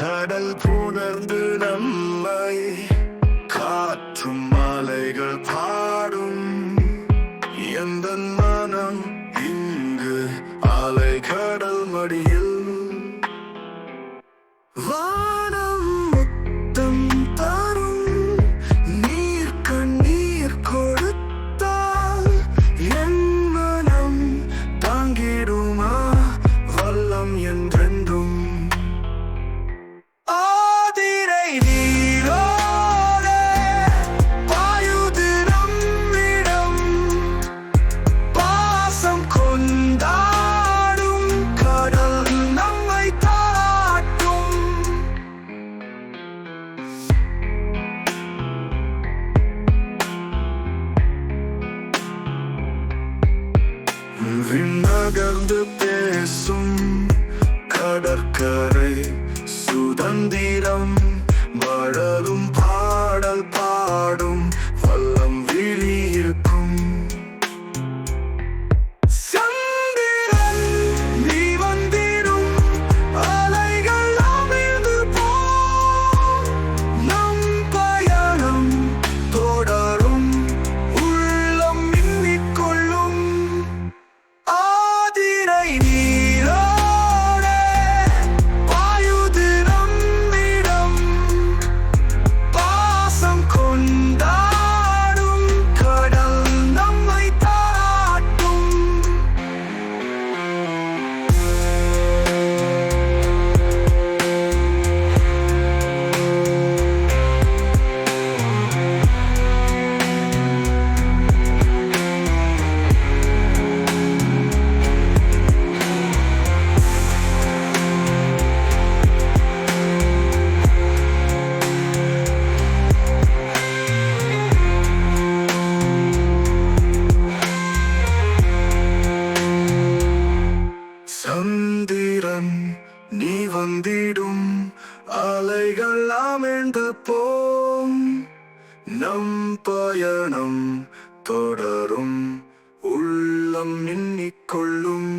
கடல் புணர்ந்து நம்மை காற்றும் மாலைகள் பாடும் எந்த மனம் இங்கு அலை கடல் மடியில் வானம் முத்தம் தரும் நீர் கண்ணீர் கொடுத்தால் என் மனம் தாங்கிடுமா வல்லம் என்றென்றும் ஆதிரை நீரோடே பாயுது நம்மிடம் பாசம் கொண்டாடும் கடல் நம்மை தாட்டும் விண்ணகர்ந்து பேசும் கடற்கரை சுதந்திரம் மழலும் பாடல் பாடும் வல்லம் விழியிருக்கும் சந்திரன் நீ வந்திடும் அலைகள் அமிழ்ந்து போ நம் பயணம் தொடரும் உள்ளம் மின்னிக்கொள்ளும் ஆதிரை நீரோடே பாயுது நம்மிடம் பாசம் கொண்டாடும் கடல் நம்மை தாட்டும் சந்திரன் நீ வந்திடும் அலைகள் அமிழ்ந்து போம் நம் பயணம் தொடரும் உள்ளம் எண்ணிக்கொள்ளும்